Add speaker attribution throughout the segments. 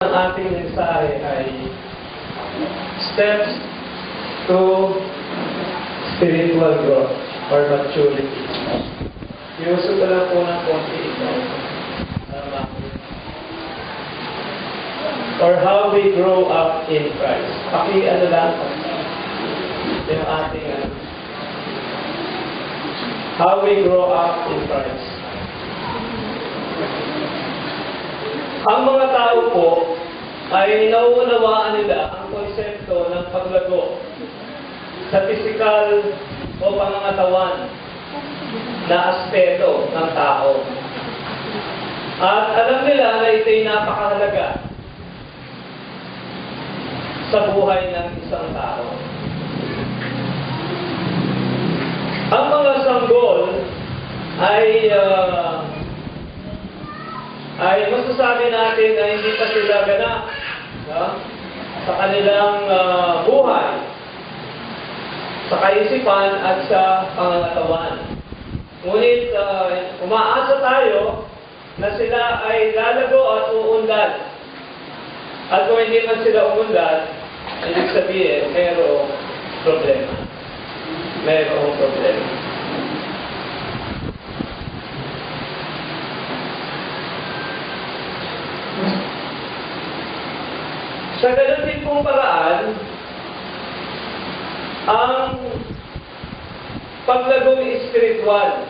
Speaker 1: Ang ating mensahe ay steps to spiritual growth or maturity. Iuso ko lang po ng konti ito. Or how we grow up in Christ. Ano lang yung ating how we grow up in Christ. Ang mga tao po ay nauunawaan nila ang konsepto ng paglago sa pisikal o pangangatawan na aspeto ng tao. At alam nila na ito'y napakahalaga sa buhay ng isang tao. Ang mga sanggol ay masasabi natin na hindi pa sila ganap sa kanilang buhay, sa kaisipan at sa pangangatawan. Ngunit umaasa tayo na sila ay lalago at uunlad. At kung hindi man sila umunlad, ibig sabihin, mayroong problema. Mayroong problema. Sa ganun din pong paraan, ang paglagong espiritual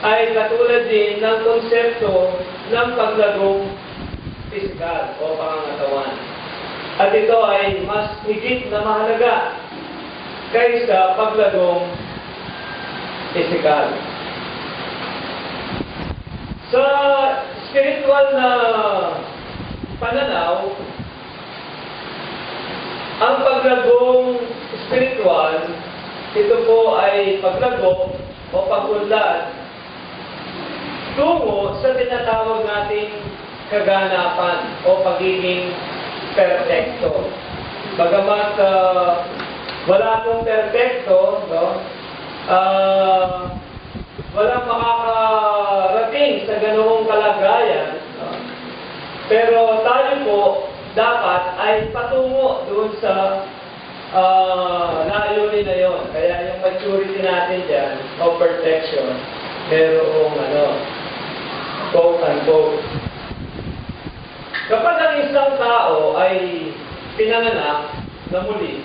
Speaker 1: ay katulad din ng konsepto ng paglagong pisikal o pangangatawan. At ito ay mas higit na mahalaga kaysa paglagong pisikal. Sa spiritual na pananaw, ang paglagong spiritual, ito po ay paglago o pagunlad tungo sa tinatawag nating kaganapan o pagiging perfecto. Bagamat wala pong perfecto, walang makakarating sa ganoong kalagayan, pero tayo po dapat ay patungo doon sa layunin na yon. Kaya yung maturity natin dyan, o perfection, merong quote-unquote. Kapag ang isang tao ay pinanganak na muli,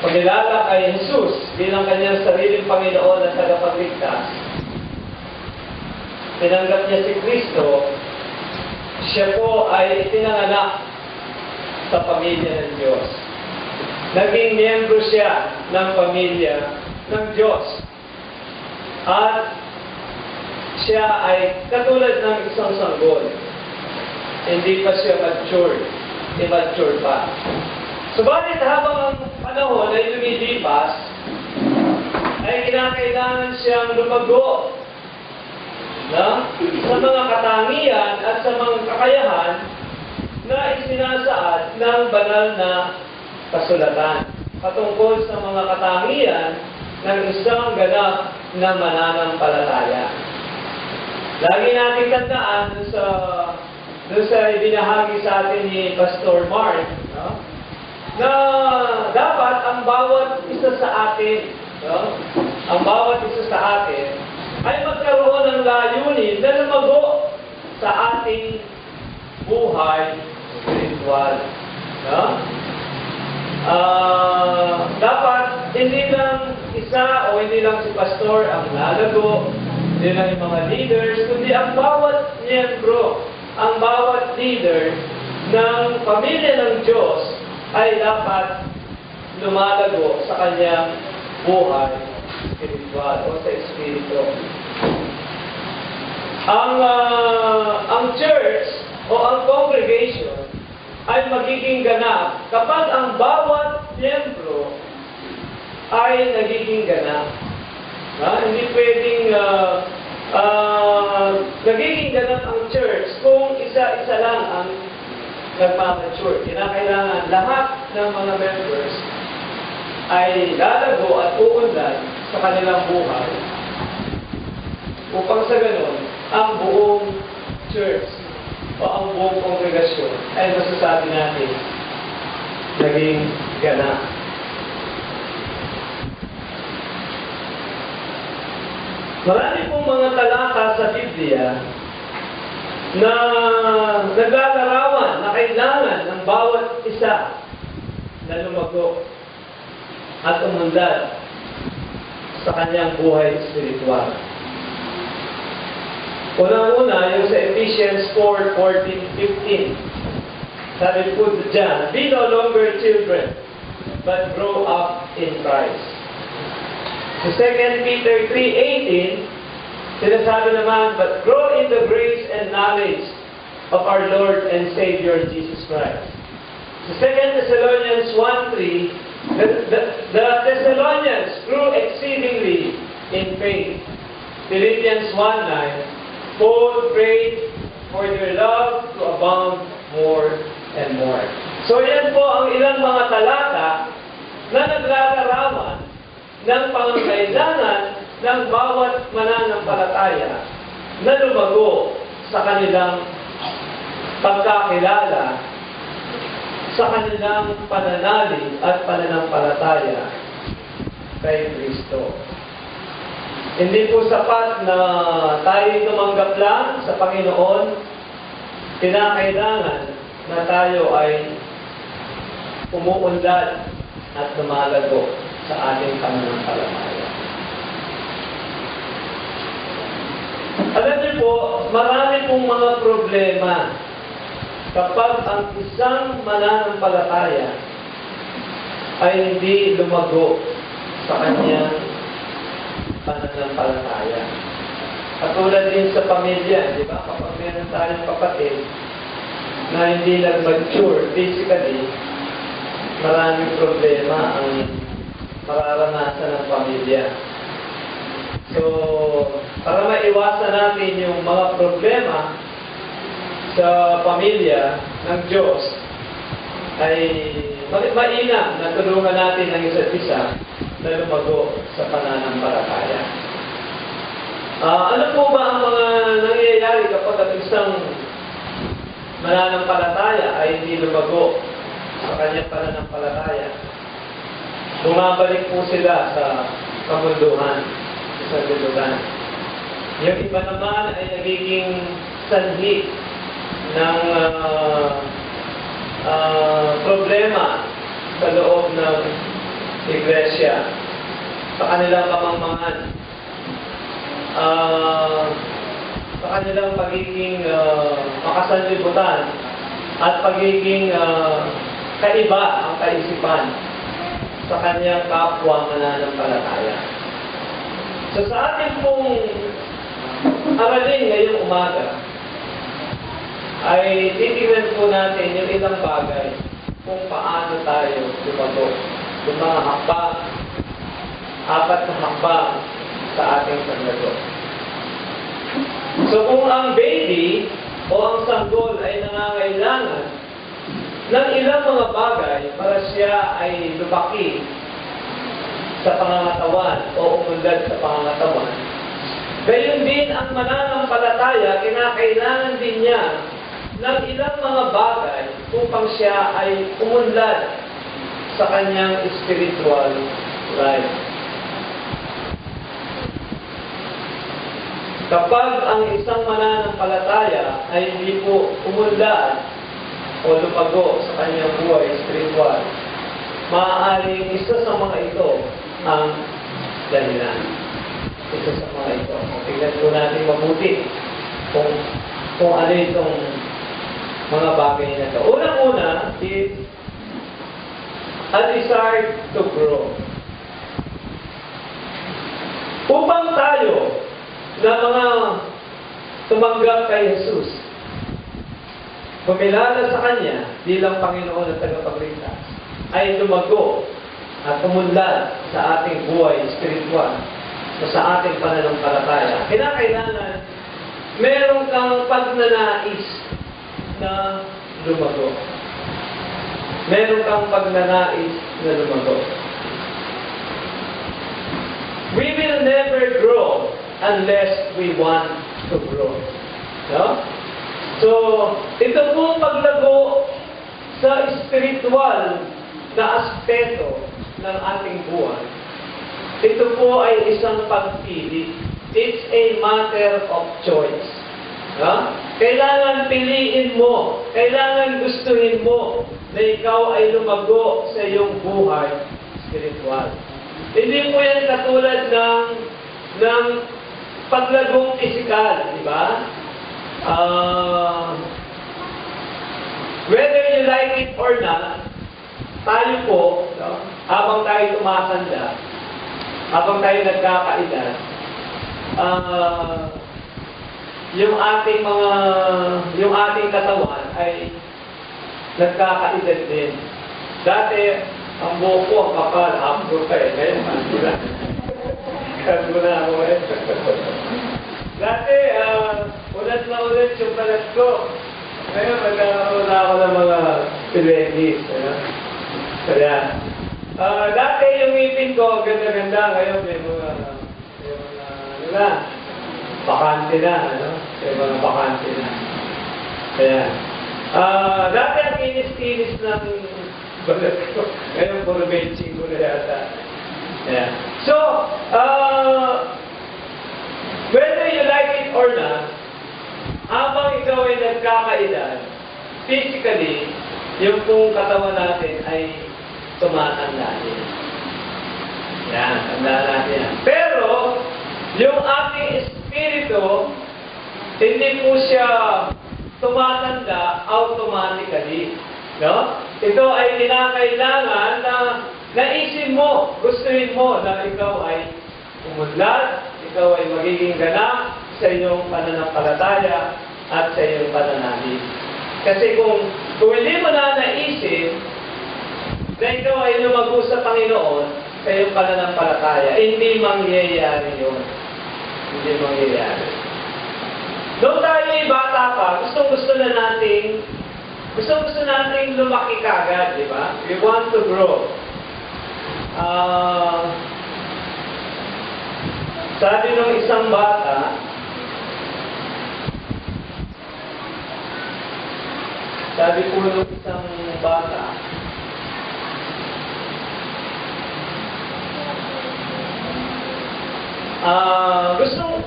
Speaker 1: pagkilala kay Jesus bilang kanyang sariling Panginoon at tagapagligtas, tinanggap niya si Kristo, siya po ay pinanganak sa pamilya ng Diyos. Naging miyembro siya ng pamilya ng Diyos. At siya ay katulad ng isang sanggol. Hindi pa siya immature pa. Subalit habang ang panahon ay lumilipas, ay kinakailangan siyang lumago sa mga katangian at sa mga kakayahan na isinasaad ng banal na kasulatan patungkol sa mga katangian ng isang ganap na mananampalataya. Lagi natin tandaan doon sa ibinahagi sa atin ni Pastor Mark, na dapat ang bawat isa sa atin, ay magkaroon ng layunin na lumago sa ating buhay spiritual. Dapat hindi lang isa o hindi lang si pastor ang lalago, hindi lang yung mga leaders, kundi ang bawat miyembro, ang bawat leader ng pamilya ng Diyos ay dapat lumalago sa kanyang buhay spiritual o sa espiritu. Ang church o ang congregation ay magiging ganap kapag ang bawat miyembro ay nagiging ganap. Hindi pwedeng nagiging ganap ang church kung isa-isa lang ang nagmamature. Kinakailangan lahat ng mga members ay lalago at uunlad sa kanilang buhay upang sa ganon ang buong church o ang buong kongregasyon ay masasabi natin naging ganap. Marami pong mga talata sa Biblia na naglalarawan na kailangan ng bawat isa na lumago at umunlad sa kanyang buhay espiritual. Unang-una, yung sa Ephesians 4:14-15. Sabi po dyan, "Be no longer children, but grow up in Christ." Sa 2 Peter 3:18, sinasabi naman, "But grow in the grace and knowledge of our Lord and Savior Jesus Christ." Sa 2 Thessalonians 1:3, the Thessalonians grew exceedingly in faith. Philippians 1:9, "Paul prayed for their love to abound more and more." So yan po ang ilang mga talata na naglalarawan ng pangangailangan ng bawat mananampalataya na lumago sa kanilang pagkakilala, sa kanilang pananalig at pananampalataya kay Kristo. Hindi po sapat na tayo tumanggap lang sa Panginoon. Kinakailangan na tayo ay umuunlad at lumalago sa ating pananampalataya. Alam niyo po, marami pong mga problema kapag ang isang mananampalataya ay hindi lumago sa kanyang pananampalataya. Katulad din sa pamilya, di ba? Kapag meron tayong kapatid na hindi nag-mature physically, maraming problema ang mararanasan ng pamilya. So, para maiwasan natin yung mga problema sa pamilya ng Diyos, ay mainam na tulungan natin ang isa't isa na lumago sa pananampalataya. Ano po ba ang mga nangyayari kapag ang isang mananampalataya ay hindi lumago sa kanyang pananampalataya? Bumabalik po sila sa kamunduhan, sa sanlibutan. Yung iba naman ay nagiging sanhi ng problema sa loob ng iglesia, sa kanilang pamamahan, sa kanilang pagiging makasanlibutan at pagiging kaiba ang kaisipan sa kanyang kapwa mananampalataya. So sa ating pong aralin ngayong umaga, ay titignan po natin yung ilang bagay kung paano tayo lumago. Yung mga hakbang, 4 na hakbang sa ating paglago. So kung ang baby o ang sanggol ay nangangailangan ng ilang mga bagay para siya ay lumaki sa pangangatawan o umunlad sa pangangatawan, gayon din ang mananampalataya, kinakailangan din niya ng ilang mga bagay upang siya ay umunlad sa kanyang spiritual life. Kapag ang isang mananampalataya ay hindi po umunlad o lumago sa kanyang buhay spiritual, maaaring isa sa mga ito ang dahilan. Isa sa mga ito. Tingnan po natin mabuti kung ano itong mga bagay na ito. Unang-una is a desire to grow. Upang tayo na mga tumanggap kay Jesus, pumilala sa Kanya bilang Panginoon at tagapagligtas, ay lumago at umunlad sa ating buhay spiritual o sa ating pananampalataya. Kinakailangan meron kang pagnanais na lumago. Meron kang pagnanais na lumago. We will never grow unless we want to grow. No? So, ito po paglago sa spiritual na aspeto ng ating buhay. Ito po ay isang pagpili. It's a matter of choice. Ha? Kailangan piliin mo, kailangan gustuhin mo na ikaw ay lumago sa iyong buhay spiritual. Hindi po yan katulad ng paglagong pisikal, di ba? Whether you like it or not, tayo po, no, habang tayo tumatanda, habang tayo nagkakaedad, yung ating katawan ay nagkakaedad din. Dati, ang buhok ko, ang kapal, hapro pa eh. Ngayon, hindi na ako eh. Dati, ulat na ulat yung balat ko. Ngayon, magkakaroon na ako ng mga pilekis. Kaya, dati yung ngipin ko, ganda-ganda. Ngayon, may mga ano na, bakante na, ano? May mga bakante na. Kaya, dati ang kinis-kinis ng balat ko. Ngayon, puro benching ko na yata. Kaya, so, whether you like it or not, habang ikaw ay nagkakaedad, physically, yung pong katawan natin ay tumatanda din. Yan, tanda natin yan. Pero, yung ating espiritu, hindi po siya tumatanda automatically. No? Ito ay kinakailangan na naisip mo, gustuhin mo na ikaw ay umunlad, ikaw ay magiging ganap sa iyong pananampalataya at sa iyong pananalig. Kasi kung hindi mo na naisip na ikaw ay lumago sa Panginoon sa iyong pananampalataya, hindi mangyayari yun. Hindi mangyayari. Noong tayo ay bata pa, gusto na nating lumaki kagad, di ba? We want to grow. Sabi ng isang bata,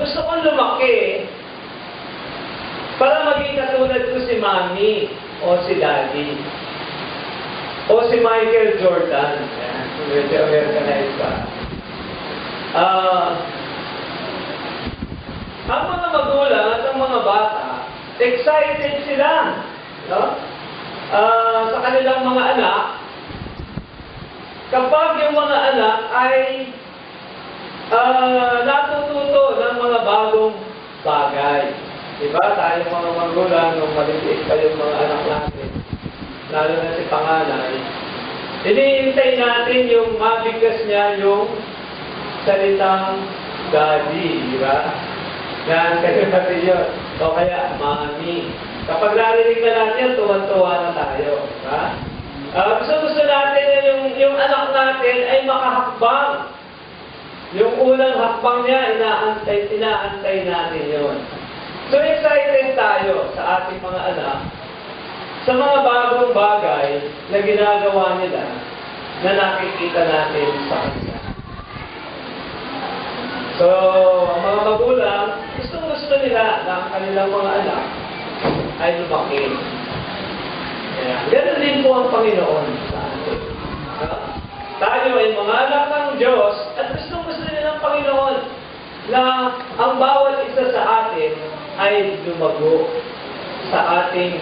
Speaker 1: gusto kong lumaki para maging katulad ko si Mami o si Daddy o si Michael Jordan. Ayan, medyo Americanized pa. Ang mga magulang at ang mga bata, excited sila, no? Sa kanilang mga anak, kapag yung mga anak ay natututo ng mga bagong bagay. Diba? Tayo mga magulang, nung maliliit pa yung mga anak natin, lalo na si panganay, hinihintay natin yung mabigkas niya yung salitang daddy, diba? Yan, kasi natin yun. O kaya, mami. Kapag narinig na natin yun, tuwan-tuwa na tayo. Diba? Gusto natin na yung anak natin ay makahakbang. Yung unang hakbang niya, inaantay natin yun. So excited tayo sa ating mga anak sa mga bagong bagay na ginagawa nila na nakikita natin sa kanila. So, ang mga magulang, gusto nila na ang kanilang mga anak ay lumaki. Kaya, ganun din po ang Panginoon sa atin. Tayo ay mga anak ng Diyos at gusto nila ng Panginoon na ang bawat isa sa atin ay lumago sa ating